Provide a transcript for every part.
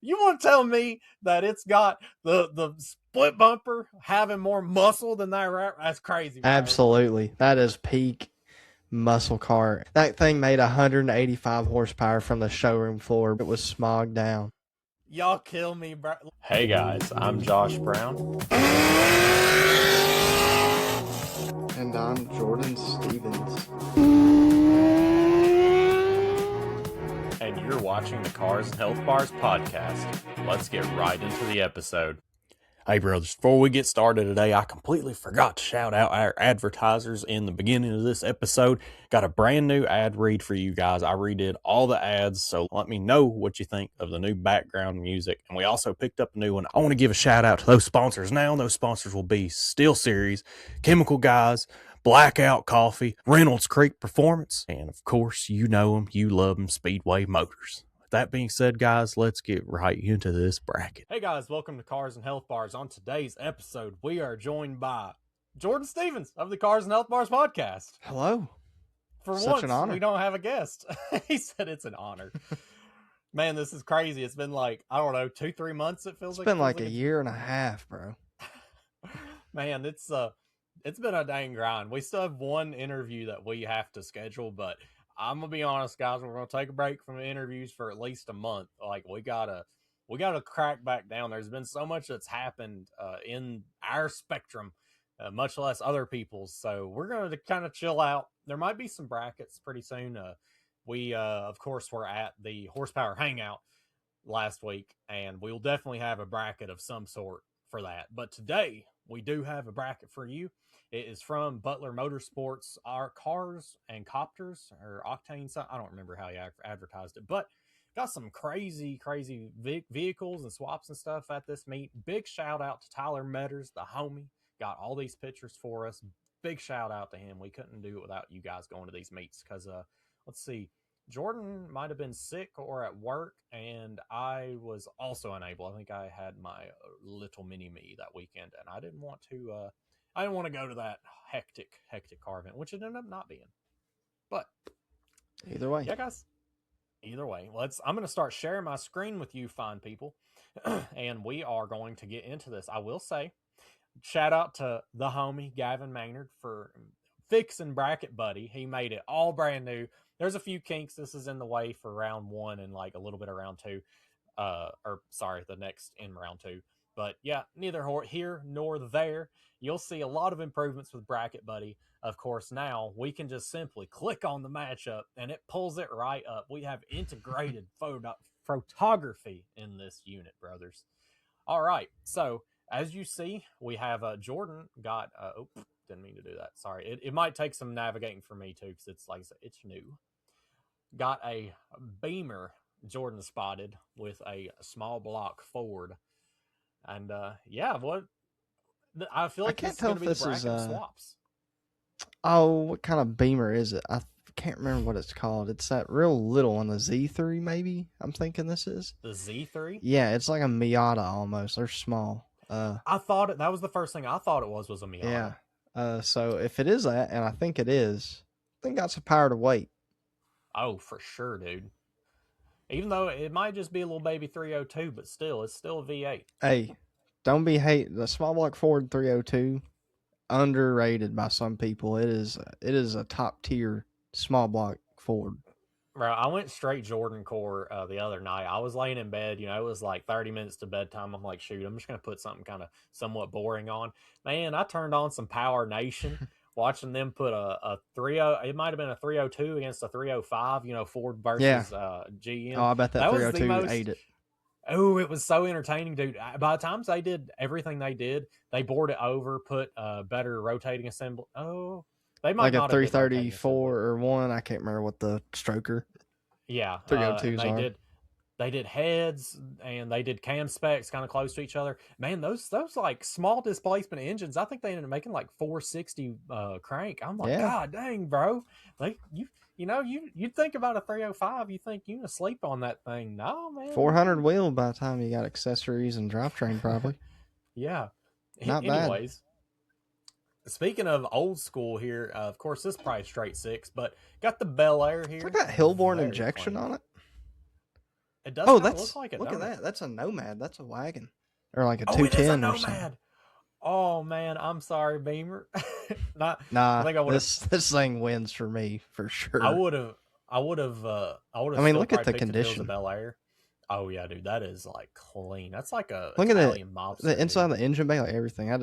You want to tell me that it's got the split bumper having more muscle than that? That's crazy, bro. Absolutely. That is peak muscle car. That thing made 185 horsepower from the showroom floor. It was smogged down. Y'all kill me, bro. Hey guys, I'm Josh Brown. And I'm Jordan Stevens. And you're watching the Cars and Health Bars podcast. Let's get right into the episode. Hey, brothers, before we get started today, I completely forgot to shout out our advertisers in the beginning of this episode. Got a brand new ad read for you guys. I redid all the ads, so let me know what you think of the new background music. And we also picked up a new one. I want to give a shout out to those sponsors now. Those sponsors will be Steel Series, Chemical Guys, Blackout Coffee, Reynolds Creek Performance, and of course, you know them, you love them, Speedway Motors. That being said, guys, let's get right into this bracket. Hey guys, welcome to Cars and Health Bars. On today's episode, we are joined by Jordan Stevens of the Cars and Health Bars podcast. Hello. For Such once, an honor. we don't have a guest. He said it's an honor. Man, this is crazy. It's been like, I don't know, 2-3 months it feels It's like. been like a year and a half, bro. Man, it's been a dang grind. We still have one interview that we have to schedule, but I'm gonna be honest, guys. We're gonna take a break from the interviews for at least a month. Like we gotta crack back down. There's been so much that's happened in our spectrum, much less other people's. So we're gonna kind of chill out. There might be some brackets pretty soon. We of course were at the Horsepower Hangout last week, and we'll definitely have a bracket of some sort for that. But today we do have a bracket for you. It is from Butler Motorsports. Our cars and copters or octane. I don't remember how you advertised it, but got some crazy vehicles and swaps and stuff at this meet. Big shout out to Tyler Metters, the homie. Got all these pictures for us. Big shout out to him. We couldn't do it without you guys going to these meets because let's see. Jordan might have been sick or at work, and I was also unable. I think I had my little mini me that weekend, and I didn't want to. I didn't want to go to that hectic car event, which it ended up not being. But either way, yeah, guys. Either way, I'm going to start sharing my screen with you, fine people, and we are going to get into this. I will say, shout out to the homie Gavin Maynard for fixing Bracket Buddy. He made it all brand new. There's a few kinks. This is in the way for round one and like a little bit of round two. The next in round two. But yeah, neither here nor there. You'll see a lot of improvements with Bracket Buddy. Of course, now we can just simply click on the matchup and it pulls it right up. We have integrated photography in this unit, brothers. All right, so as you see, we have Jordan got. Didn't mean to do that. Sorry. It might take some navigating for me too, because it's like I said, it's new. Got a Beamer Jordan spotted with a small block Ford, and I feel like I this can't is tell going to if be the this bracket is of swaps. Oh, what kind of Beamer is it? I can't remember what it's called. It's that real little one, the Z3 maybe. I'm thinking this is the Z3. Yeah, it's like a Miata almost. They're small. I thought that was the first thing I thought it was a Miata. Yeah. So if it is that, and I think it is, I think that's a power to weight. Oh, for sure, dude. Even though it might just be a little baby 302, but still, it's still a V8. Hey, don't be hate the small block Ford 302. Underrated by some people. It is a top tier small block Ford. Bro, I went straight Jordan core the other night. I was laying in bed, it was like 30 minutes to bedtime. I'm like, shoot, I'm just going to put something kind of somewhat boring on. Man, I turned on some Power Nation, watching them put a 30, it might have been a 302 against a 305, Ford versus GM. Oh, I bet that 302 ate it. Oh, it was so entertaining, dude. By the time they did everything they did, they bored it over, put better rotating assembly. Oh, they might like not a 334 or one. I can't remember what the stroker. Yeah, 302s are. They did heads and they did cam specs kind of close to each other. Man, those like small displacement engines, I think they ended up making like 460 crank. I'm like, God dang, bro. Like you'd think about a 305, you think you sleep on that thing. No, man. 400 wheel by the time you got accessories and drivetrain, probably. Yeah. Not Anyways, bad. Speaking of old school here, of course, this is probably straight six, but got the Bel Air here. It's like that Hillborn injection on it. It does Oh, kind of look like it, look at don't it? that. That's a Nomad. That's a wagon, or like a Oh, it is a 210 or something. Nomad. Oh man, I'm sorry, Beamer. Not. I Nah, think I would have. this thing wins for me for I sure. would have. I would have. I would I have mean, still look at probably the picked it if it was a condition. Bel Air. Oh yeah, dude, that is like clean. That's like a Look at Italian the mobster, inside dude. of the engine bay, like everything. That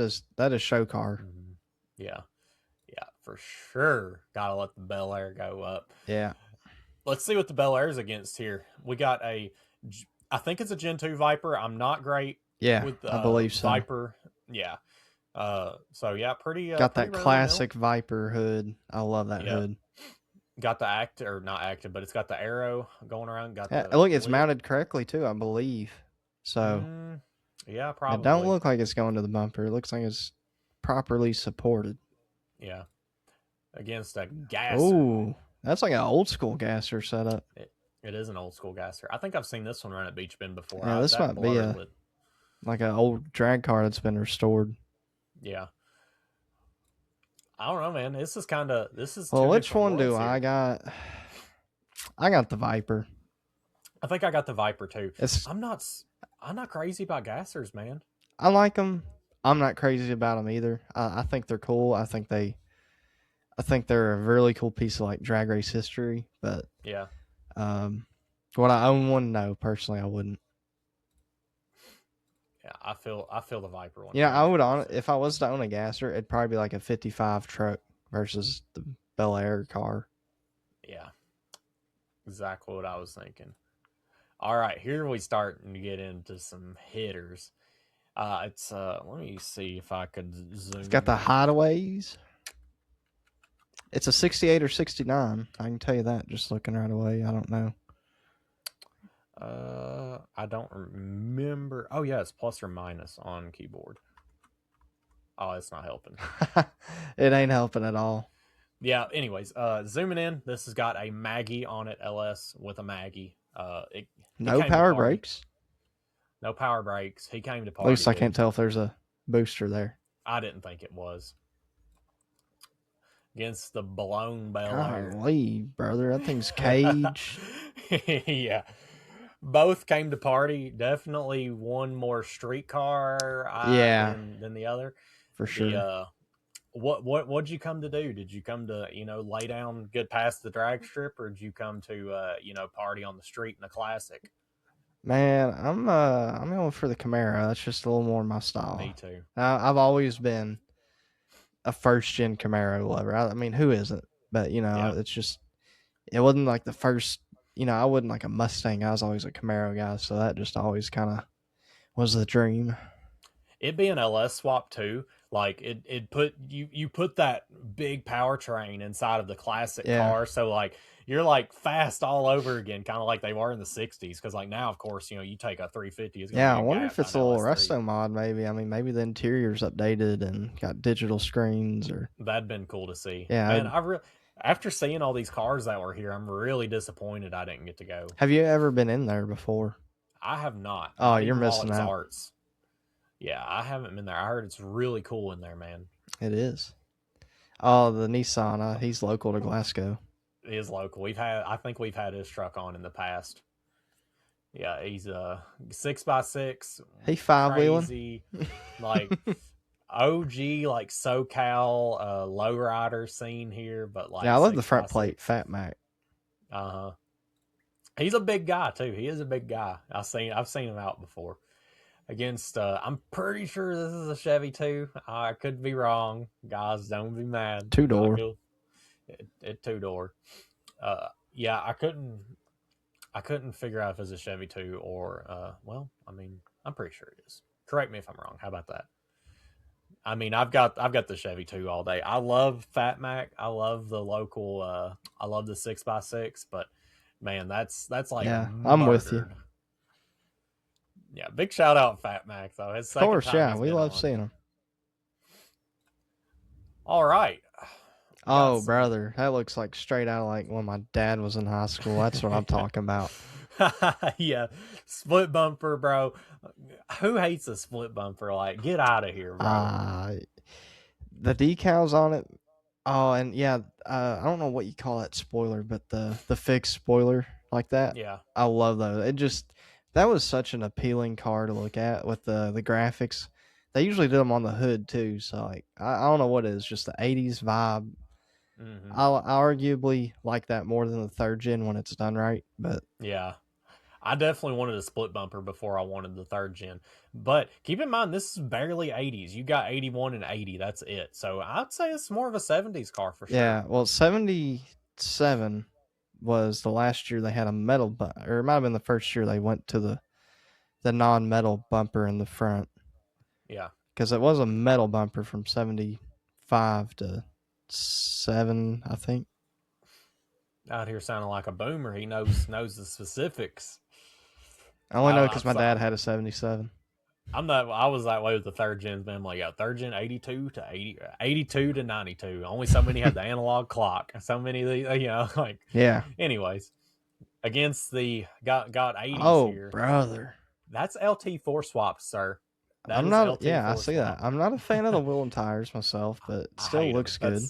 is show car. Hmm. Yeah, yeah, for sure. Gotta let the Bel Air go up. Yeah, Let's see what the Bel Air's against here. We got I think it's a Gen 2 Viper. I'm not great yeah, with I believe so. Viper. Yeah. So yeah, Got pretty that run of the mill. classic Viper hood. I love that Yep. hood. Got the act or not active, but it's got the arrow going around. Got Yeah, the look, it's whip. mounted correctly too, I believe. So Mm, yeah, it don't probably. look like it's going to the bumper. It looks like it's properly supported. Yeah, against a gasser. Oh, that's like an old school gasser setup. It is an old school gasser. I think I've seen this one run at Beach Bend before. Yeah, this That might be blower a lit. like an old drag car that's been restored. Yeah. I don't know, man. This is Well, two which different one do worlds I here. got? I got the Viper. I think I got the Viper too. It's I'm not. I'm not crazy about gassers, man. I like them. I'm not crazy about them either. I think they're cool. I think they're a really cool piece of like drag race history. But Yeah. um, would I own one? No, personally, I wouldn't. Yeah. I feel the Viper one. You know, I would on 100%. if I was to own a gasser, it'd probably be like a '55 truck versus the Bel Air car. Yeah. Exactly what I was thinking. All right, here we start to get into some hitters. It's let me see if I could It's got zoom the in. hideaways. It's a 68 or 69. I can tell you that just looking right away. I don't know. I don't remember. Oh yeah, it's plus or minus on keyboard. Oh, it's not helping. It ain't helping at all. Yeah. Anyways, zooming in. This has got a Maggie on it, LS with a Maggie. He No came to power party. brakes. No power brakes. He came to At least party, I dude. can't tell if there's a booster there. I didn't think it was against the blown Bel Air. Golly, brother, that thing's caged. Yeah. Both came to party. Definitely one more streetcar Yeah, than the other. for sure. The what'd you come to do? Did you come to lay down good past the drag strip, or did you come to party on the street in a classic? Man, I'm going for the Camaro. That's just a little more my style. Me too. I've always been a first gen Camaro lover. I mean, who isn't? But it's just it wasn't like the first. I wasn't like a Mustang. I was always a Camaro guy, so that just always kind of was the dream. It being LS swap too, like it put you put that big powertrain inside of the classic car, so like you're like fast all over again, kind of like they were in the '60s. Because like now, of course, you take a 350, it's gonna be I wonder if it's a little LS3. resto mod. Maybe maybe the interior's updated and got digital screens, or That'd been cool to see. yeah. Man, after seeing all these cars that were here, I'm really disappointed I didn't get to go. Have you ever been in there before? I have not. Oh, Not you're even while missing it was out. arts. Yeah, I haven't been there. I heard it's really cool in there, man. It is. Oh, the Nissan. He's local to Glasgow. It is local. I think we've had his truck on in the past. Yeah, he's a 6x6. He five wheeling. Crazy, like OG, like SoCal lowrider scene here, but like I love the front plate, Fat Mac. He's a big guy too. He is a big guy. I've seen him out before. Against I'm pretty sure this is a Chevy too. I could be wrong. Guys, don't be mad. 2-door. It 2-door. Yeah, I couldn't figure out if it's a Chevy 2 or well, I mean, I'm pretty sure it is. Correct me if I'm wrong. How about that? I mean, I've got the Chevy 2 all day. I love Fat Mac. I love the local I love the 6x6, but man, that's like I'm murdered. with you. Yeah, big shout out Fat Mac though. His second of course, time yeah, we love seeing him. All right. Oh, brother, that looks like straight out of like when my dad was in high school. That's what I'm talking about. Yeah, split bumper, bro. Who hates a split bumper? Like, get out of here, bro. The decals on it. Oh, and yeah, I don't know what you call that spoiler, but the fixed spoiler, like that. Yeah. I love those. That was such an appealing car to look at with the graphics. They usually did them on the hood too, so like I don't know what it is, just the '80s vibe. Hmm. I arguably like that more than the third gen when it's done right, but Yeah. I definitely wanted a split bumper before I wanted the third gen. But keep in mind, this is barely 80s. You got 81 and 80. That's it. So I'd say it's more of a 70s car for sure. yeah. Well, '77 was the last year they had a metal, or it might have been the first year they went to the non-metal bumper in the front, Yeah. because it was a metal bumper from '75 to '7, I think. Out here sounding like a boomer. He knows the specifics. I only know because my dad had a '77. I'm not. I was that way with the third gens, man. I'm like, yeah, third gen 82 to 82 to 92. Only so many had the analog clock. So many of these, like. Yeah. Anyways, against the got 80s Oh, here. brother. That's LT4 swaps, sir. That I'm is not. Yeah, I LT4 see swap. that. I'm not a fan of the wheel and tires myself, but it I still hate him. looks good.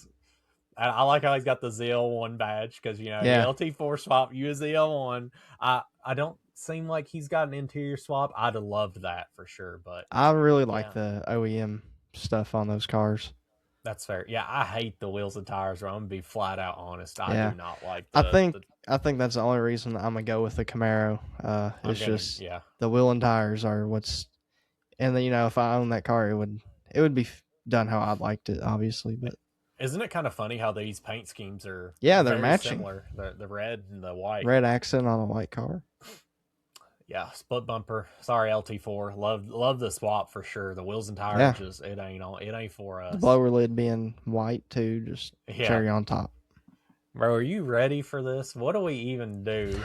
I like how he's got the ZL1 badge because you Yeah. LT4 swap, you a ZL1. I don't seem like he's got an interior swap. I'd have loved that for sure, but I really yeah, like the OEM stuff on those cars. that's fair. Yeah, I hate the wheels and tires. I'm gonna be flat out honest. I Yeah. do not like I the. think I think that's the only reason I'm gonna go with the Camaro. It's just Yeah. the wheel and tires are what's, and then, if I owned that car, it would be done how I'd liked it, obviously. But Isn't it kind of funny how these paint schemes are yeah, they're very matching. similar? The red and the white. Red accent on a white car. Yeah, split bumper. Sorry, LT4. Love the swap for sure. The wheels and tires, Yeah. just it ain't for us. The blower lid being white too, just cherry on top. Bro, are you ready for this? What do we even do?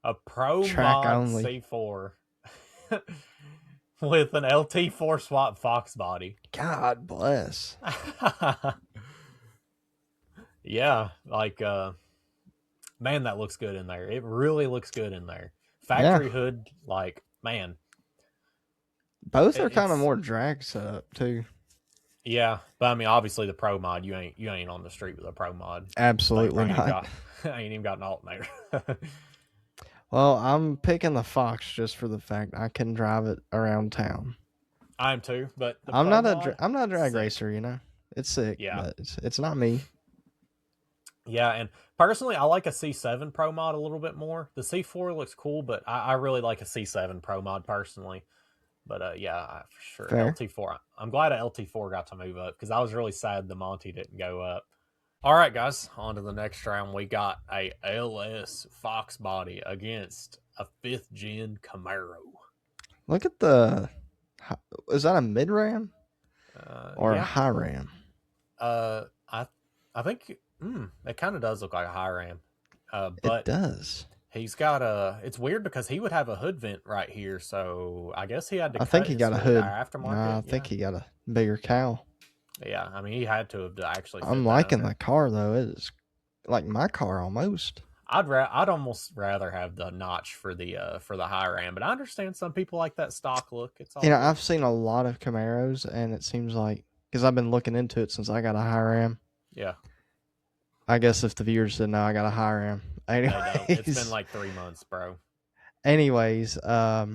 A Pro Track Mod only. C4 with an LT4 swap Fox body. God bless. Yeah, like man, that looks good in there. It really looks good in there. Factory hood, like, man. Both are kind of more drag setup too. Yeah, but I mean, obviously the Pro Mod, you ain't on the street with a Pro Mod. Absolutely not. I ain't even got an alternator. Well, I'm picking the Fox just for the fact I can drive it around town. I am too, but I'm not a drag racer. It's sick. Yeah, but it's not me. Yeah, and personally, I like a C7 Pro Mod a little bit more. The C4 looks cool, but I really like a C7 Pro Mod personally. But yeah, for sure. Fair. LT4. I'm glad LT4 got to move up because I was really sad the Monty didn't go up. All right, guys, on to the next round. We got a LS Fox body against a 5th gen Camaro. Look at is that a mid ram or a high ram? I think it kind of does look like a high ram. But it does. He's got it's weird because he would have a hood vent right here, so I guess he had to. I think he got a hood. Aftermarket. I think he got a bigger cowl. Yeah, I mean he had to have actually. I'm liking the car though. It is like my car almost. I'd almost rather have the notch for the high ram, but I understand some people like that stock look. It's all I've seen a lot of Camaros, and it seems like, because I've been looking into it since I got a high ram. Yeah. I guess if the viewers didn't know, I got a high ram. Anyways, it's been like 3 months, bro. Anyways, I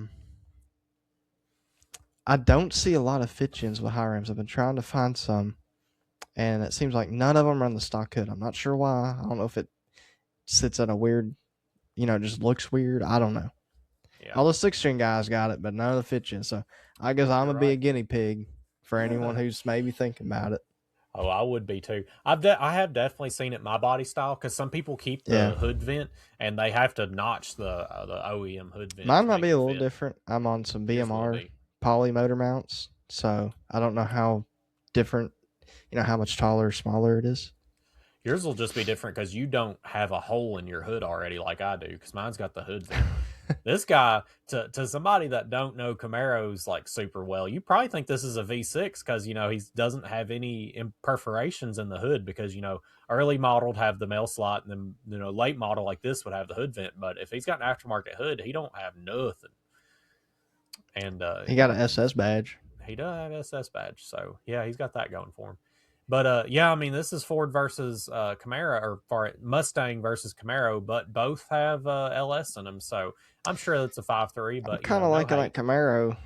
don't see a lot of 5th gens with high rams. I've been trying to find some, and it seems like none of them run the stock hood. I'm not sure why. I don't know if it sits at a weird, just looks weird. I don't know. Yeah. All the 6th gen guys got it, but none of the 5th gen. So I guess I'm gonna be a guinea pig for anyone who's maybe thinking about it. Oh, I would be too. I have definitely seen it my body style because some people keep the hood vent and they have to notch the OEM hood vent. Mine might be a little different. I'm on some BMR poly motor mounts, so I don't know how different, how much taller or smaller it is. Yours will just be different because you don't have a hole in your hood already like I do because mine's got the hood vent. This guy, to somebody that don't know Camaros like super well, you probably think this is a V6 because he doesn't have any perforations in the hood because early model would have the mail slot and then late model like this would have the hood vent. But if he's got an aftermarket hood, he don't have nothing. And he got an SS badge. He does have an SS badge, so yeah, he's got that going for him. But yeah, I mean, this is Ford versus Camaro, or Mustang versus Camaro, but both have LS in them, so I'm sure it's a 5.3. I'm But kind of no liking that hate. Camaro.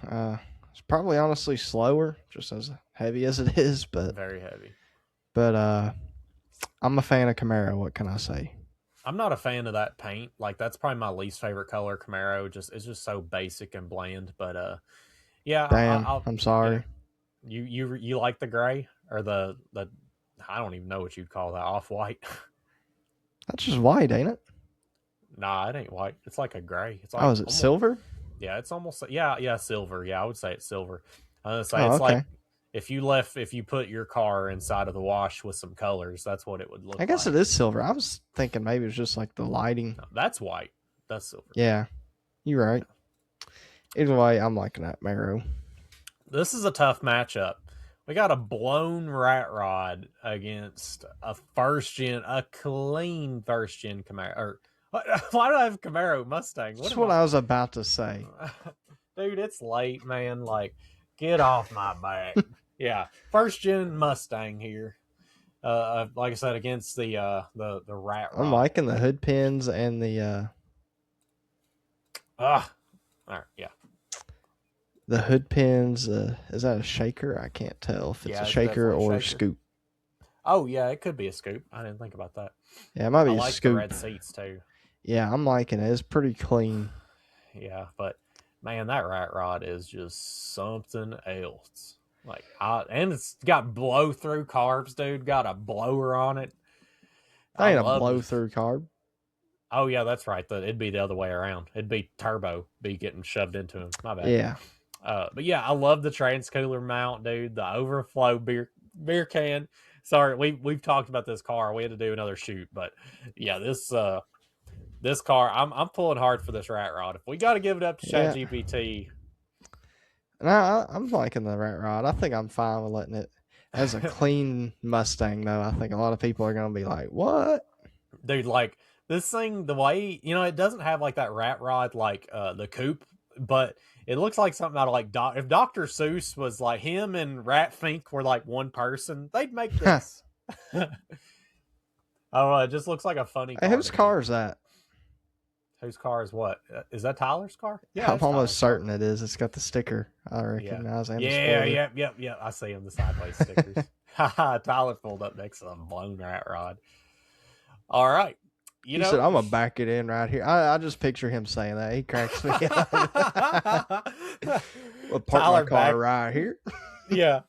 It's probably honestly slower, just as heavy as it is, but Very heavy. I'm a fan of Camaro. What can I say? I'm not a fan of that paint. Like that's probably my least favorite color. Camaro just it's just so basic and bland. But yeah, Damn, I'll I'm you know sorry. you like the gray or the I don't even know what you'd call that, off white. That's just white, ain't it? Nah, it ain't white. It's like a gray. It's Oh, like is it almost, silver? yeah, it's almost, yeah, silver. Yeah, I would say it's silver. I would say Oh, it's like okay. if you put your car inside of the wash with some colors, that's what it would I look guess it like. is silver. I was thinking maybe it was just like the lighting. No, that's white. That's silver. Yeah, you're right. Yeah. Either way, I'm liking that Camaro. This is a tough matchup. We got a blown rat rod against a clean first gen Camaro. Or why do I have Camaro Mustang? What That's am what I? I was about to say. Dude, it's late, man. Like, get off my back. Yeah, first gen Mustang here. Like I said, against the rat I'm rod. liking the hood pins and Ah, all right, yeah, the hood pins. Is that a shaker? I can't tell if it's yeah, a it's shaker definitely a or a shaker. scoop. Oh yeah, it could be a scoop. I didn't think about that. Yeah, it might I be a like the scoop. red seats too. Yeah, I'm liking it. It's pretty clean. Yeah, but man, that rat rod is just something else. Like, and it's got blow through carbs, dude. Got a blower on it. That I ain't a love blow the. through carb. Oh yeah, that's right. It'd be the other way around. It'd be turbo be getting shoved into him. My bad. Yeah. But yeah, I love the transcooler mount, dude. The overflow beer can. Sorry, we've talked about this car. We had to do another shoot, but yeah, this car, I'm pulling hard for this rat rod. If we got to give it up to Yeah. ChatGPT, And I'm liking the rat rod. I think I'm fine with letting it as a clean Mustang, though. I think a lot of people are going to be like, what? dude, like this thing, the way it doesn't have like that rat rod like the coupe, but it looks like something out of like if Dr. Seuss was like him and Rat Fink were like one person, they'd make Hey, this. I don't know. It just looks like a funny car whose to me. car is that? Whose car is what? Is that Tyler's car? Yeah, I'm it's almost Tyler's car. certain it is. It's got the sticker I Yeah. recognize and the Yeah, spoiler. yeah. I see him, the sideways stickers. Tyler pulled up next to a blown rat rod. All right. He said, I'm going to back it in right here. I just picture him saying that. He cracks me up. We'll park my car right here. Yeah.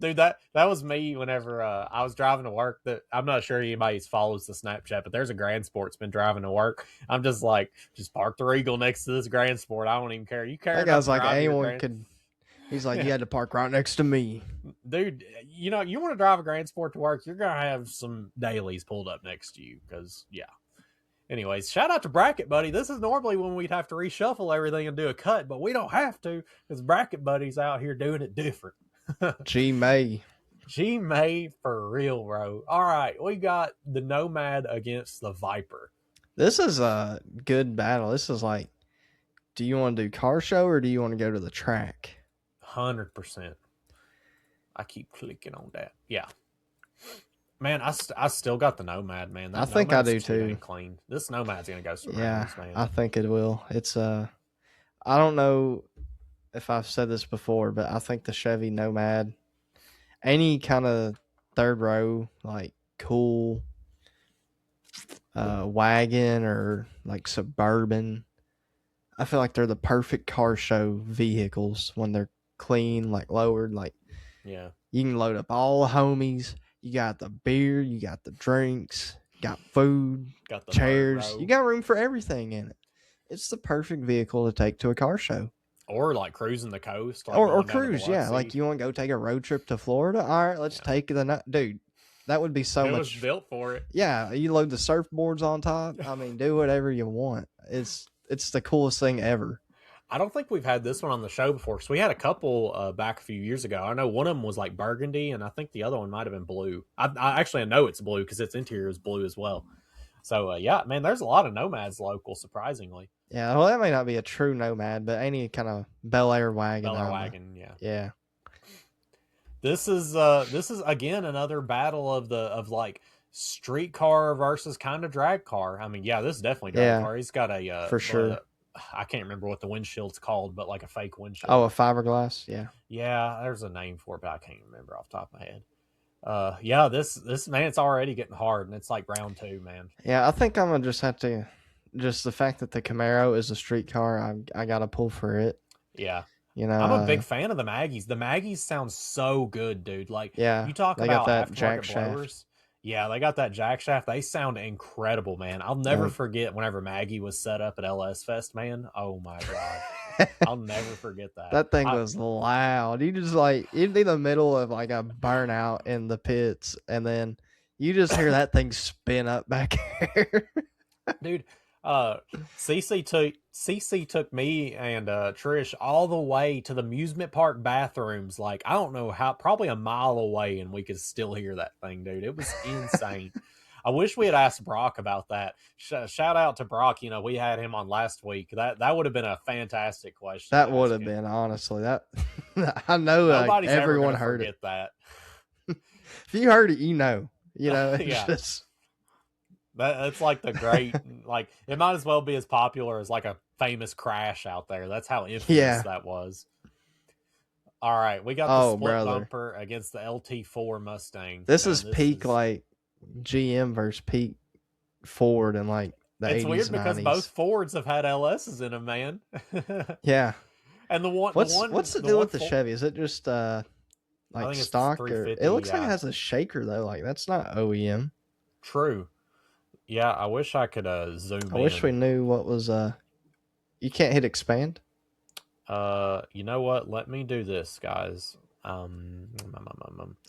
Dude, that was me whenever I was driving to work. That I'm not sure anybody follows the Snapchat, but there's a Grand Sportsman driving to work. I'm just like, just park the Regal next to this Grand Sport. I don't even care. You care That enough guy's to like, drive your anyone Grand. could. He's like, Yeah. you had to park right next to me. Dude, you want to drive a Grand Sport to work, you're going to have some dailies pulled up next to you because, yeah. Anyways, shout out to Bracket Buddy. This is normally when we'd have to reshuffle everything and do a cut, but we don't have to because Bracket Buddy's out here doing it different. G May. G May for real, bro. All right, we got the Nomad against the Viper. This is a good battle. This is like, do you want to do car show or do you want to go to the track? 100%. I keep clicking on that. Yeah. Man, I still got the Nomad, man. I think I do too. Clean. This Nomad's gonna go some Yeah, rounds, man. I think it will. It's I don't know if I've said this before, but I think the Chevy Nomad, any kind of third row, like cool wagon or like Suburban, I feel like they're the perfect car show vehicles when they're clean, like lowered, like Yeah. you can load up all the homies. You got the beer, you got the drinks, you got food, Got the chairs. You got room for everything in it. It's the perfect vehicle to take to a car show. Or like cruising the coast. Like or cruise, yeah. Like you want to go take a road trip to Florida? All right, let's take the... Dude, that would be so much... It was built for it. Yeah, you load the surfboards on top. I mean, do whatever you want. It's the coolest thing ever. I don't think we've had this one on the show before because we had a couple back a few years ago. I know one of them was like burgundy, and I think the other one might have been blue. I actually know it's blue because its interior is blue as well. So yeah, man, there's a lot of Nomads local, surprisingly. Yeah, well, that may not be a true Nomad, but any kind of Bel Air wagon. Bel Air wagon, yeah. Yeah. This is again another battle of like street car versus kind of drag car. I mean, yeah, this is definitely drag Yeah, car. He's got a for sure. I can't remember what the windshield's called, but like a fake Oh, a windshield. fiberglass. Yeah. Yeah, there's a name for it, but I can't remember off the top of my head. Yeah, this man, it's already getting hard, and it's like round two, man. Yeah, I think I'm gonna just have to. Just the fact that the Camaro is a street car, I gotta pull for it. Yeah, You know, I'm a big fan of the Maggies. The Maggies sound so good, dude. Like yeah, you talk they got about that jack aftermarket shaft. blowers. Yeah, they got that jack shaft. They sound incredible, man. I'll never Yeah. forget whenever Maggie was set up at LS Fest, man. Oh my god. I'll never forget that. That thing was loud. You just like you'd be in the middle of like a burnout in the pits, and then you just hear that thing spin up back here. Dude, CC took me and Trish all the way to the amusement park bathrooms. Like I don't know how, probably a mile away, and we could still hear that thing, dude. It was insane. I wish we had asked Brock about that. Shout out to Brock. You know, we had him on last week. That would have been a fantastic question to That would ask have him. been honestly that. I know Nobody's ever everyone going to heard forget it. that. If you heard it, you know. You know, it's Yeah. just That's like the great, like it might as well be as popular as like a famous crash out there. That's how infamous yeah. that was. All right, we got the Oh, split brother, bumper against the LT4 Mustang. this Man, is peak like GM versus peak Ford in like the it's 80s, weird because both 90s. Fords have had LSs in them, man. Yeah. And What's the the deal one with the Ford, Chevy? Is it just I like think it's stock, or it 350. looks like it Yeah, has a shaker though? Like that's not OEM. true. Yeah, I wish I could zoom I wish we in. knew what was you can't hit expand. You know what? Let me do this, guys. Um,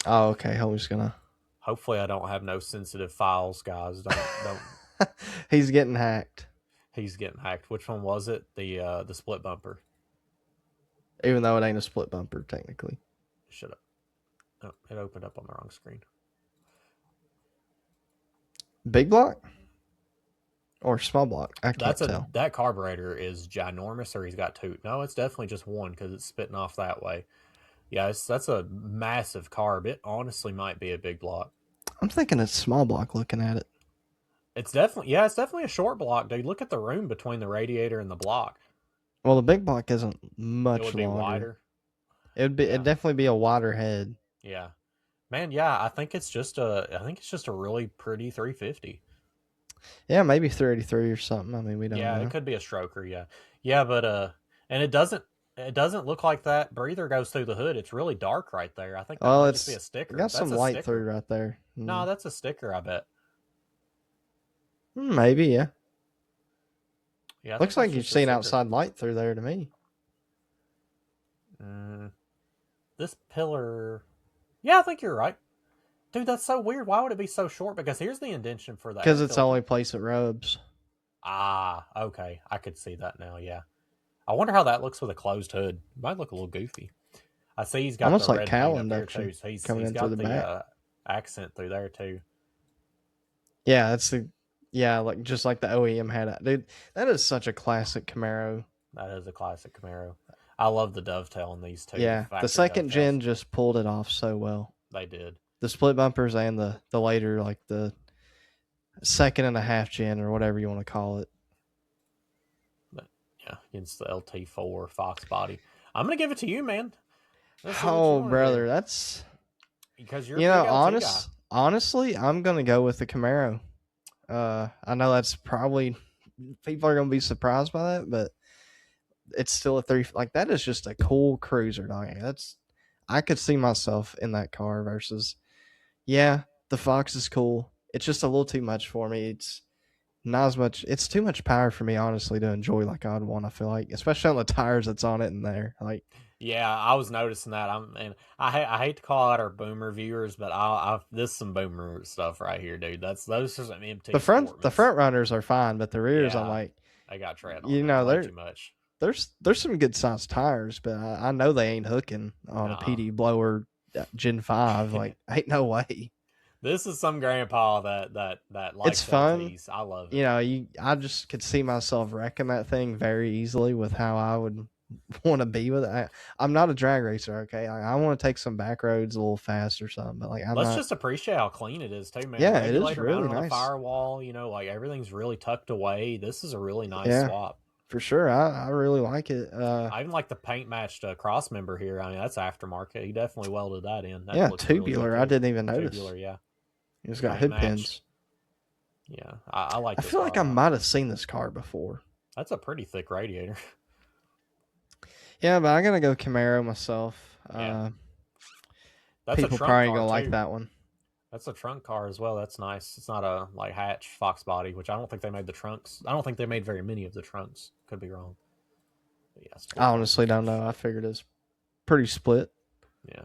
Oh, okay. I'm just gonna. hopefully I don't have no sensitive files, guys. Don't. He's getting hacked, He's getting hacked. Which one was it? The split bumper. even though it ain't a split bumper technically. Shut up. Oh, it opened up on the wrong screen. Big block or small block? I can't tell. That carburetor is ginormous, or he's got two. No, it's definitely just one because it's spitting off that way. Yeah, that's a massive carb. It honestly might be a big block. I'm thinking it's small block. Looking at it. It's definitely a short block, dude. Look at the room between the radiator and the block. Well, the big block isn't It much would be longer. wider. It'd Yeah, definitely be a wider head. yeah, man. Yeah, I think it's just a really pretty 350. Yeah, maybe 383 or something. I mean, we don't Yeah, it know. could be a stroker. Yeah, yeah, but and it doesn't look like that breather goes through the hood. It's really dark right there. I think that Well, might just be a it's sticker. got That's some a light sticker. through right there. No, that's a sticker. I bet. Maybe, yeah. Yeah, I think Looks like that's you've just a seen sticker. outside light through there to me. This pillar. Yeah, I think you're right, dude. That's so weird. Why would it be so short? Because here's the indentation for the Because air it's the filter. only place it rubs. Ah, okay. I could see that now. Yeah. I wonder how that looks with a closed hood. Might look a little goofy. I see he's got Almost the like red cowl paint up here induction too. So coming he's in through got the the back. accent through there too. Yeah, like just like the OEM had it. Dude, that is such a classic Camaro. That is a classic Camaro. I love the dovetail in these two. Yeah, the Factory second dovetails. gen just pulled it off so well. They did. The split bumpers and the later, like the second and a half gen or whatever you want to call it. But yeah, against the LT4 Fox body. I'm gonna give it to you, man. Oh, brother, that's because you're a big LT guy. Honestly, I'm gonna go with the Camaro. I know that's probably people are gonna be surprised by that, but it's still a three. Like that is just a cool cruiser, dog. I could see myself in that car versus, yeah, the Fox is cool. It's just a little too much for me. It's not as much. It's too much power for me, honestly, to enjoy like I'd want. I feel like, especially on the tires that's on it in there. Like, Yeah, I was noticing that. I hate to call out our boomer viewers, but this is some boomer stuff right here, dude. Those are some MT the front runners are fine, but the rears, I'm Yeah, like, they got tread on there way too much. there's some good sized tires, but I know they ain't hooking on a PD blower Gen 5. Like, ain't no way. This is some grandpa that likes It's fun. LTs. I love it. You know, I just could see myself wrecking that thing very easily with how I would want to be with it. I'm not a drag racer, okay? I want to take some back roads a little fast or something, but like Let's just appreciate how clean it is too, man. Yeah, The it is regulator really mounted on nice. the firewall, like everything's really tucked away. This is a really nice swap. For sure. I really like it. I even like the paint matched cross member here. I mean, that's aftermarket. He definitely welded that in. That looks tubular. Really I didn't even notice. Tubular, yeah. It's got hood pins. Yeah, I like I feel like I might have seen this car before. That's a pretty thick radiator. Yeah, but I'm going to go Camaro myself. Yeah. People probably going to like that one. That's a trunk car as well. That's nice. It's not a like hatch Fox body, which I don't think they made the trunks. I don't think they made very many of the trunks. Could be wrong. But yeah, I honestly don't know. I figured it's pretty split. Yeah.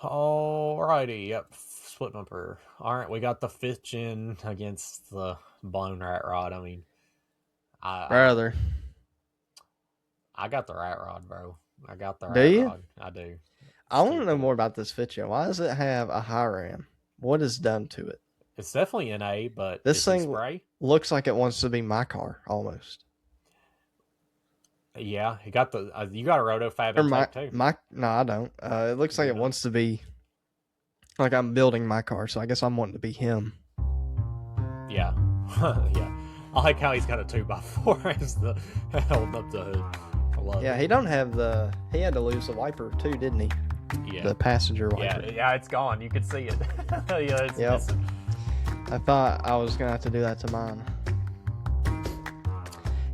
Alrighty. Yep. Split bumper. All right. We got the 5th gen against the blown rat rod. I mean, I got the rat rod, bro. I got the rat rod. I do. I want to know more about this 5th gen. Why does it have a high ram? What is done to it? It's definitely NA, but this thing looks like it wants to be my car almost. Yeah, you got a roto fab intake too. No, I don't. It looks like it wants to be like I'm building my car, so I guess I'm wanting to be him. Yeah, yeah. I like how he's got a 2x4 as the holding up the hood. I love it. He don't have he had to lose the wiper too, didn't he? Yeah. The passenger wiper. Yeah, it's gone. You can see it. Yeah, it's missing. I thought I was gonna have to do that to mine.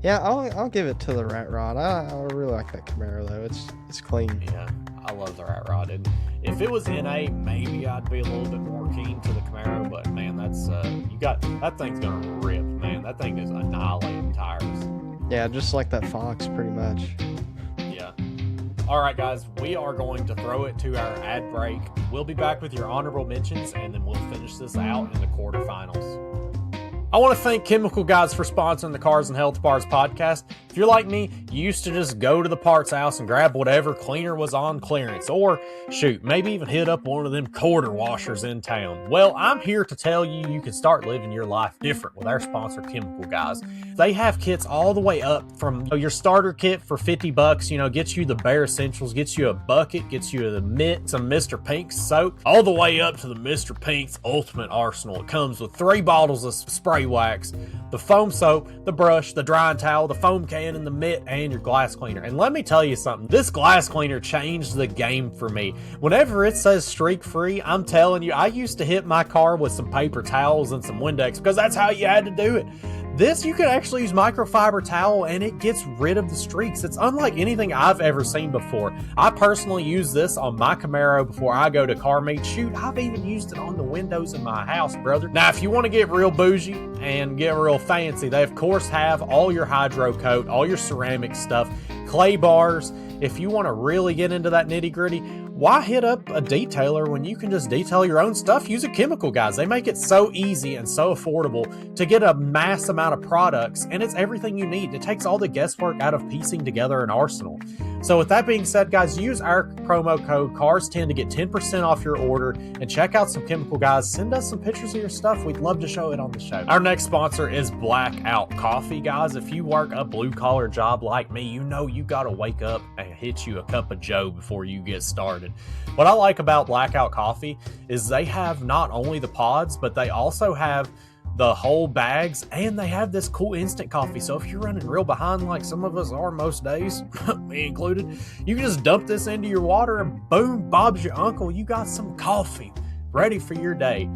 Yeah, I'll give it to the rat rod. I really like that Camaro though. It's clean. Yeah, I love the rat rod. And if it was NA, maybe I'd be a little bit more keen to the Camaro. But man, that's that thing's gonna rip, man. That thing is annihilating tires. Yeah, just like that Fox, pretty much. Yeah. All right, guys, we are going to throw it to our ad break. We'll be back with your honorable mentions, and then we'll finish this out in the quarterfinals. I want to thank Chemical Guys for sponsoring the Cars and Health Parts podcast. If you're like me, you used to just go to the parts house and grab whatever cleaner was on clearance, or shoot, maybe even hit up one of them quarter washers in town. Well, I'm here to tell you can start living your life different with our sponsor, Chemical Guys. They have kits all the way up from your starter kit for $50, gets you the bare essentials, gets you a bucket, gets you the mitt, some Mr. Pink's soap, all the way up to the Mr. Pink's Ultimate Arsenal. It comes with 3 bottles of spray wax, the foam soap, the brush, the drying towel, the foam can, and the mitt, and your glass cleaner. And let me tell you something, this glass cleaner changed the game for me. Whenever it says streak free, I'm telling you, I used to hit my car with some paper towels and some Windex because that's how you had to do it. This, you can actually use microfiber towel and it gets rid of the streaks. It's unlike anything I've ever seen before. I personally use this on my Camaro before I go to car meet. Shoot, I've even used it on the windows in my house, brother. Now, if you want to get real bougie and get real fancy, they of course have all your hydro coat, all your ceramic stuff, clay bars. If you want to really get into that nitty gritty, why hit up a detailer when you can just detail your own stuff? Use a Chemical Guys. They make it so easy and so affordable to get a mass amount of products, and it's everything you need. It takes all the guesswork out of piecing together an arsenal. So with that being said, guys, use our promo code CARS10 to get 10% off your order and check out some Chemical Guys. Send us some pictures of your stuff. We'd love to show it on the show. Our next sponsor is Blackout Coffee, guys. If you work a blue-collar job like me, you know you got to wake up and hit you a cup of joe before you get started. What I like about Blackout Coffee is they have not only the pods, but they also have the whole bags, and they have this cool instant coffee. So if you're running real behind like some of us are most days, me included, you can just dump this into your water and boom, Bob's your uncle. You got some coffee ready for your day.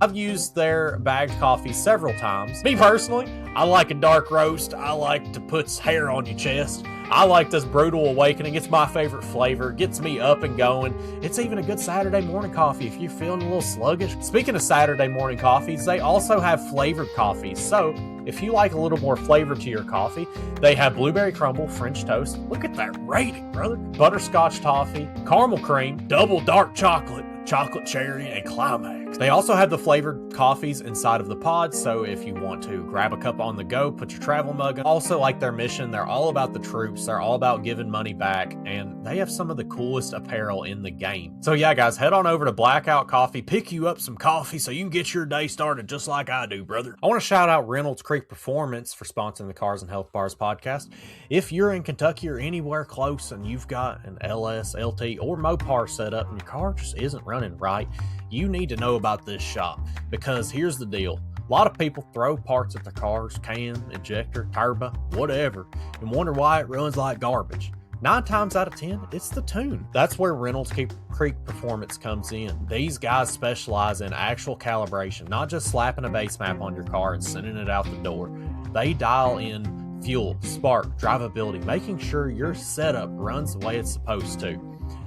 I've used their bagged coffee several times. Me personally, I like a dark roast. I like to put hair on your chest. I like this brutal awakening. It's my favorite flavor. It gets me up and going. It's even a good Saturday morning coffee if you're feeling a little sluggish. Speaking of Saturday morning coffees, they also have flavored coffees. So if you like a little more flavor to your coffee, they have blueberry crumble, French toast. Look at that rating, brother. Butterscotch toffee, caramel cream, double dark chocolate, chocolate cherry, and climax. They also have the flavored coffees inside of the pods, so if you want to grab a cup on the go, put your travel mug in. Also, like their mission, they're all about the troops, they're all about giving money back, and they have some of the coolest apparel in the game. So yeah, guys, head on over to Blackout Coffee, pick you up some coffee so you can get your day started just like I do, brother. I want to shout out Reynolds Creek Performance for sponsoring the Cars and Health Bars podcast. If you're in Kentucky or anywhere close and you've got an LS, LT, or Mopar set up and your car just isn't running right, you need to know about this shop, because here's the deal. A lot of people throw parts at their cars, cam, injector, turbo, whatever, and wonder why it runs like garbage. 9 times out of 10, it's the tune. That's where Reynolds Creek Performance comes in. These guys specialize in actual calibration, not just slapping a base map on your car and sending it out the door. They dial in fuel, spark, drivability, making sure your setup runs the way it's supposed to.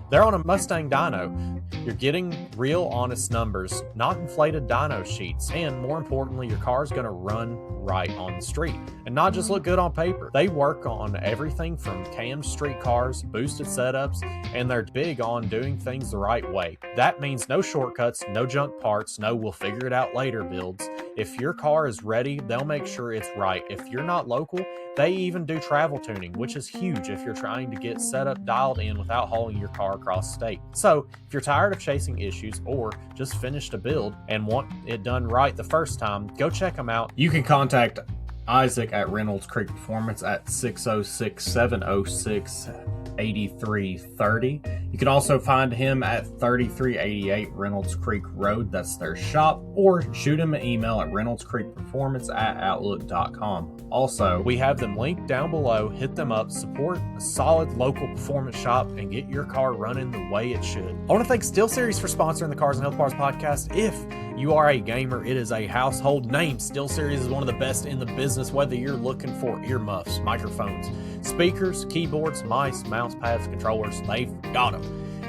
They're on a Mustang dyno. You're getting real honest numbers, not inflated dyno sheets, and more importantly, your car's going to run right on the street and not just look good on paper. They work on everything from cammed street cars, boosted setups, and they're big on doing things the right way. That means no shortcuts, no junk parts, no we'll figure it out later builds. If your car is ready, they'll make sure it's right. If you're not local, they even do travel tuning, which is huge if you're trying to get set up dialed in without hauling your car across state. So if you're tired of chasing issues or just finished a build and want it done right the first time, go check them out. You can contact Isaac at Reynolds Creek Performance at 606-706-8330. You can also find him at 3388 Reynolds Creek Road. That's their shop. Or shoot him an email at reynoldscreekperformance@outlook.com. Also, we have them linked down below. Hit them up, support a solid local performance shop, and get your car running the way it should. I want to thank SteelSeries for sponsoring the Cars and Health Bars podcast. If you are a gamer, it is a household name. SteelSeries is one of the best in the business, whether you're looking for earmuffs, microphones, speakers, keyboards, mice, mouse pads, controllers, they've got them.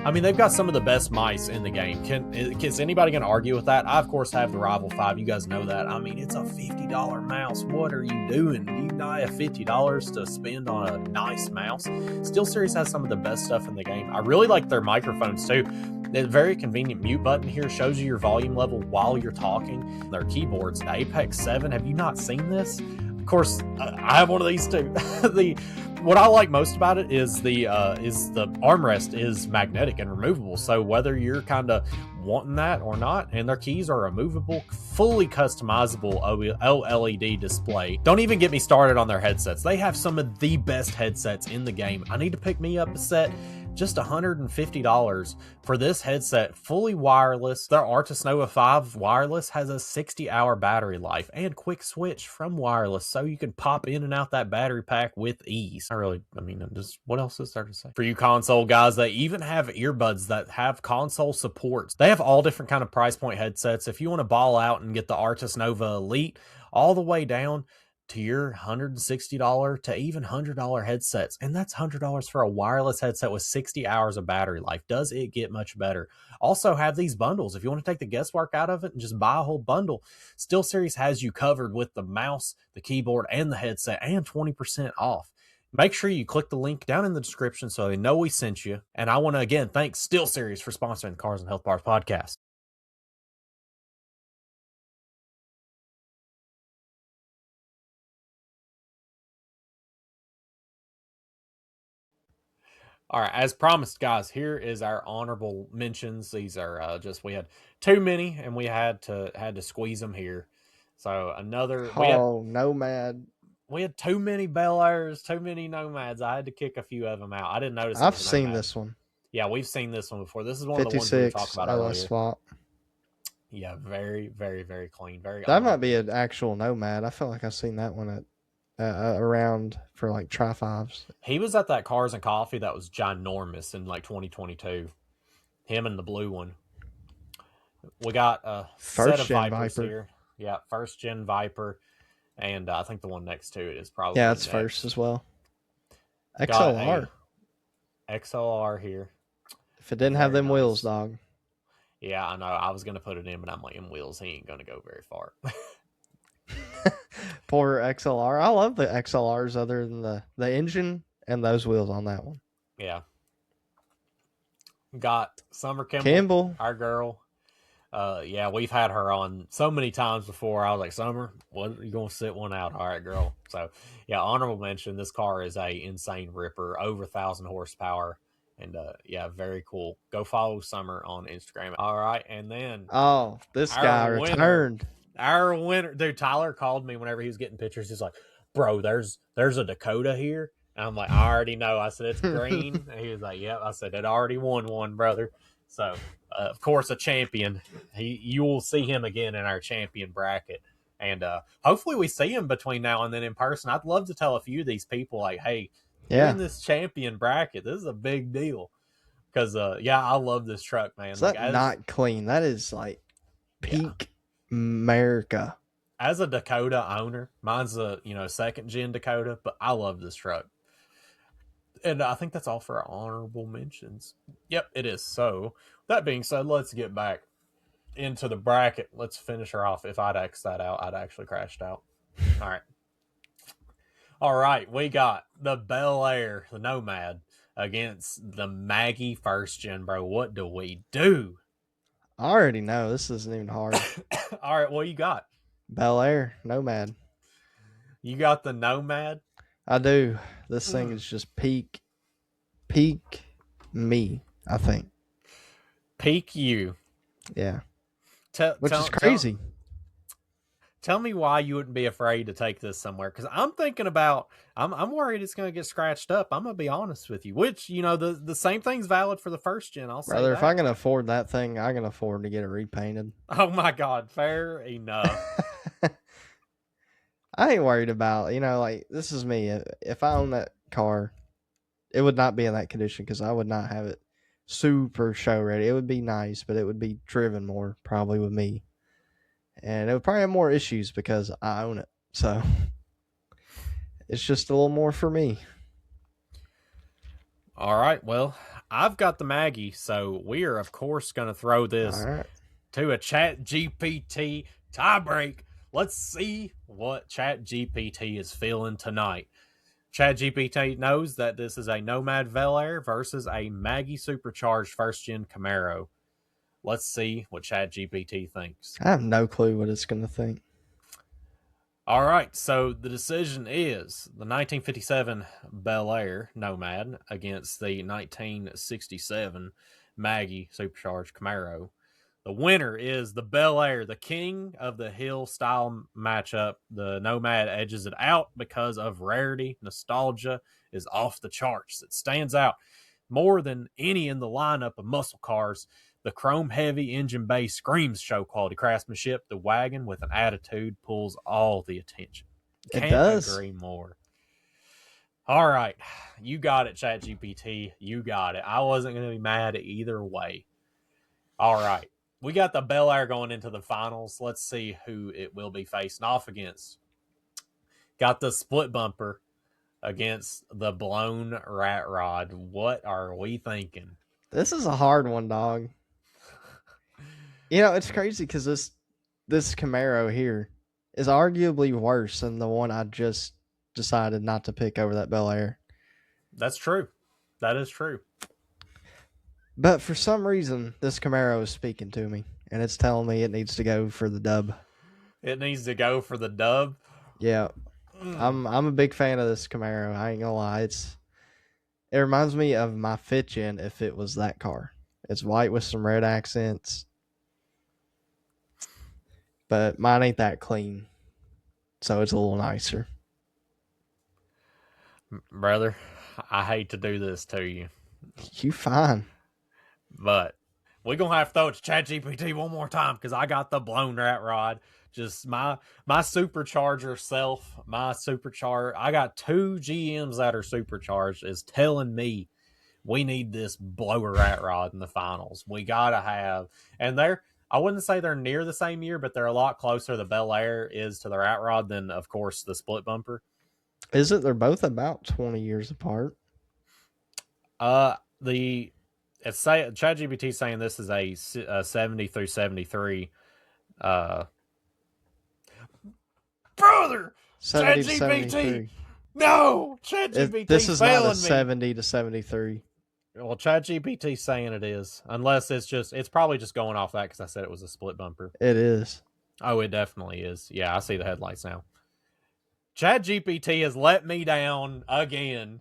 I mean, they've got some of the best mice in the game. Is anybody going to argue with that? I, of course, have the Rival 5. You guys know that. I mean, it's a $50 mouse. What are you doing? Do you not have $50 to spend on a nice mouse? SteelSeries has some of the best stuff in the game. I really like their microphones, too. The very convenient mute button here shows you your volume level while you're talking. Their keyboards, the Apex 7. Have you not seen this? Of course, I have one of these, too. What I like most about it is the armrest is magnetic and removable. So whether you're kind of wanting that or not, and their keys are removable, fully customizable OLED display. Don't even get me started on their headsets. They have some of the best headsets in the game. I need to pick me up a set. Just $150 for this headset, fully wireless. Their Artis Nova 5 wireless has a 60-hour battery life and quick switch from wireless, so you can pop in and out that battery pack with ease. What else is there to say? For you console guys, they even have earbuds that have console support. They have all different kind of price point headsets. If you want to ball out and get the Artis Nova Elite, all the way down to your $160 to even $100 headsets. And that's $100 for a wireless headset with 60 hours of battery life. Does it get much better? Also have these bundles. If you want to take the guesswork out of it and just buy a whole bundle, SteelSeries has you covered with the mouse, the keyboard, and the headset, and 20% off. Make sure you click the link down in the description so they know we sent you. And I want to again thank SteelSeries for sponsoring the Cars and Health Bars podcast. All right, as promised, guys, here is our honorable mentions. These are we had too many, and we had to squeeze them here. So Nomad. We had too many Bel Airs, too many Nomads. I had to kick a few of them out. I didn't notice. I've seen this one. Yeah, we've seen this one before. This is one of the ones we talked about earlier. Swap. Yeah, very, very, very clean. That might be an actual Nomad. I feel like I've seen that one at around for like Tri-5s. He was at that Cars and Coffee that was ginormous in like 2022. Him and the blue one. We got a set of Vipers here. Yeah, first gen Viper. And I think the one next to it is probably... Yeah, it's next. First as well. XLR. XLR here. If it didn't have them wheels, dog. Yeah, I know. I was going to put it in, but I'm like, in wheels, he ain't going to go very far. Poor XLR. I love the XLRs other than the engine and those wheels on that one. Yeah. Got Summer Kimball, our girl. Yeah, we've had her on so many times before. I was like, Summer, what, you gonna sit one out? All right, girl. So yeah, honorable mention. This car is a insane ripper, over 1,000 horsepower, and yeah, very cool. Go follow Summer on Instagram. All right, and then Oh, this our guy winner, returned. our winner, dude. Tyler called me whenever he was getting pictures. He's like, "Bro, there's a Dakota here." And I'm like, "I already know." I said, "It's green." And he was like, "Yep." I said, "It already won one, brother." So, of course, a champion. You will see him again in our champion bracket, and hopefully we see him between now and then in person. I'd love to tell a few of these people, like, "Hey, you're Yeah. in this champion bracket. This is a big deal." Because yeah, I love this truck, man. Is Like that as not clean? That is like yeah, peak America. as a Dakota owner, mine's a second gen Dakota, but I love this truck. And I think that's all for our honorable mentions. Yep, it is. So that being said, let's get back into the bracket. Let's finish her off. If I'd X that out, I'd actually crashed out. All right. All right. We got the Bel Air, the Nomad, against the Maggie first gen, bro. What do we do? I already know. This isn't even hard. All right. What you got? Bel Air, Nomad. You got the Nomad? I do. This thing is just peak me, I think. Peak you. Yeah. Tell, Which tell, is crazy. tell me why you wouldn't be afraid to take this somewhere, because I'm thinking about I'm worried it's going to get scratched up. I'm going to be honest with you, which the same thing's valid for the first gen. I'll say Brother, if that. I can afford that thing, I can afford to get it repainted. Oh my god, fair enough. I ain't worried about, like, this is me. If I own that car, it would not be in that condition because I would not have it super show ready. It would be nice, but it would be driven more probably with me. And it would probably have more issues because I own it. So it's just a little more for me. All right, well, I've got the Maggie, so we are of course going to throw All this right. to a Chat GPT tiebreak. Let's see what Chat GPT is feeling tonight. Chat GPT knows that this is a Nomad Bel Air versus a Maggie supercharged first gen Camaro. Let's see what Chat GPT thinks. I have no clue what it's going to think. All right, so the decision is the 1957 Bel Air Nomad against the 1967 Maggie supercharged Camaro. The winner is the Bel Air, the king of the hill style matchup. The Nomad edges it out because of rarity. Nostalgia is off the charts. It stands out more than any in the lineup of muscle cars. The chrome heavy engine base screams show quality craftsmanship. The wagon with an attitude pulls all the attention. It Can't does. agree more. All right. You got it, ChatGPT. You got it. I wasn't going to be mad either way. All right. We got the Bel Air going into the finals. Let's see who it will be facing off against. Got the split bumper against the blown rat rod. What are we thinking? This is a hard one, dog. It's crazy because this Camaro here is arguably worse than the one I just decided not to pick over that Bel Air. That's true. That is true. But for some reason, this Camaro is speaking to me, and it's telling me it needs to go for the dub. It needs to go for the dub. Yeah, I'm a big fan of this Camaro. I ain't gonna lie. It reminds me of my fifth gen if it was that car. It's white with some red accents, but mine ain't that clean, so it's a little nicer. Brother, I hate to do this to you, You fine. but we're going to have to throw it to ChatGPT one more time because I got the blown rat rod. Just my supercharger self, I got two GMs that are supercharged is telling me we need this blower rat rod in the finals. We got to have, and I wouldn't say they're near the same year, but they're a lot closer. The Bel Air is to the rat rod than, of course, the split bumper. Is it? They're both about 20 years apart. It's ChatGPT saying this is a 70 through 73. Brother, 70 to ChatGPT, 73. no, ChatGPT This is not a failing me. 70 to 73. Well, ChatGPT saying it is, unless it's probably just going off that because I said it was a split bumper. It is. Oh, it definitely is. Yeah, I see the headlights now. ChatGPT has let me down again.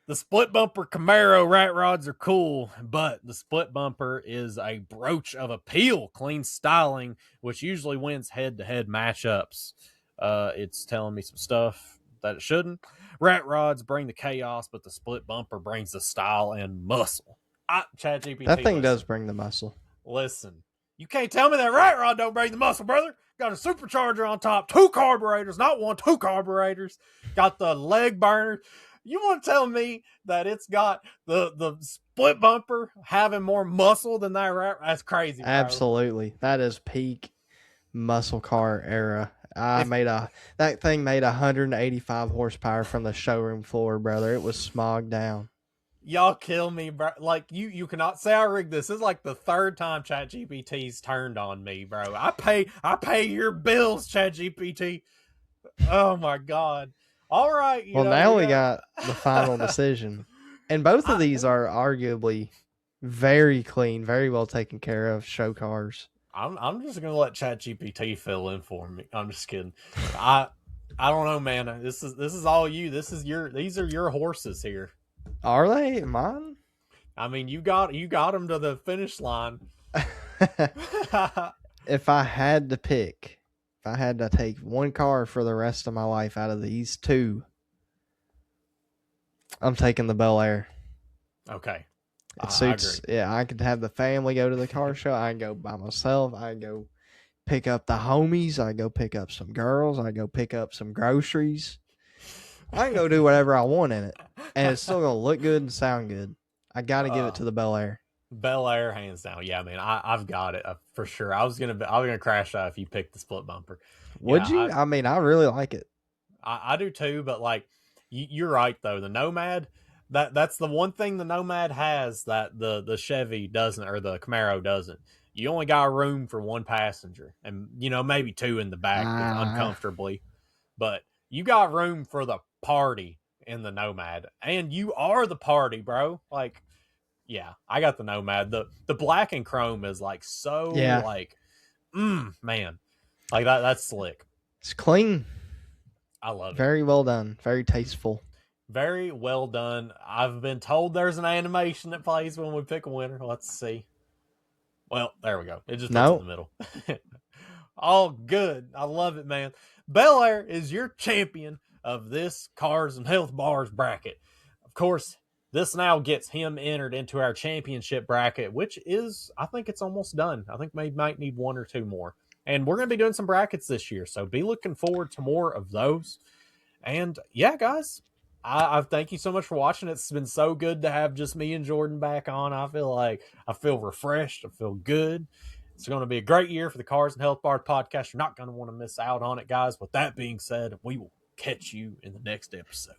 The split bumper Camaro rat rods are cool, but the split bumper is a brooch of appeal, clean styling, which usually wins head-to-head matchups. It's telling me some stuff that it shouldn't. Rat rods bring the chaos, but the split bumper brings the style and muscle. ChatGPT, that thing does bring the muscle. Listen, you can't tell me that rat rod don't bring the muscle, brother. Got a supercharger on top, 2 carburetors, not 1, 2 carburetors. Got the leg burner. You want to tell me that it's got the split bumper having more muscle than that rat? That's crazy, bro. Absolutely. That is peak muscle car era. That thing made 185 horsepower from the showroom floor, brother. It was smogged down. Y'all kill me, bro. Like you cannot say I rigged this. This is like the 3rd time ChatGPT's turned on me, bro. I pay your bills, ChatGPT. Oh my god. All right. Now we got the final decision, and both of these are arguably very clean, very well taken care of show cars. I'm just gonna let ChatGPT fill in for me. I'm just kidding. I don't know, man. This is all you. These are your horses here. Are they mine? I mean, you got them to the finish line. If I had to pick, if I had to take one car for the rest of my life out of these two, I'm taking the Bel Air. Okay. It suits. Yeah, I could have the family go to the car show. I can go by myself. I can go pick up the homies. I go pick up some girls. I go pick up some groceries. I can go do whatever I want in it, and it's still gonna look good and sound good. I got to give it to the Bel Air. Bel Air, hands down. Yeah, man, I've got it for sure. I was gonna crash out if you picked the split bumper. Would you? I mean, I really like it. I do too, but like you're right though. The Nomad, that's the one thing the Nomad has that the Chevy doesn't, or the Camaro doesn't. You only got room for 1 passenger, and maybe 2 in the back uncomfortably, but you got room for the party in the Nomad, and you are the party, bro. Like, yeah, I got the Nomad. The black and chrome is like so like, man, like that's slick. It's clean. I love it. Very well done. Very tasteful. Very well done. I've been told there's an animation that plays when we pick a winner. Let's see. Well, there we go. It just puts in the middle. All good. I love it, man. Bel Air is your champion of this Cars and Health Bars bracket. Of course, this now gets him entered into our championship bracket, which is, I think it's almost done. I think we might need 1 or 2 more. And we're going to be doing some brackets this year, so be looking forward to more of those. And yeah, guys, I thank you so much for watching. It's been so good to have just me and Jordan back on. I feel refreshed. I feel good. It's going to be a great year for the Cars and Health Bar podcast. You're not going to want to miss out on it, guys. With that being said, we will catch you in the next episode.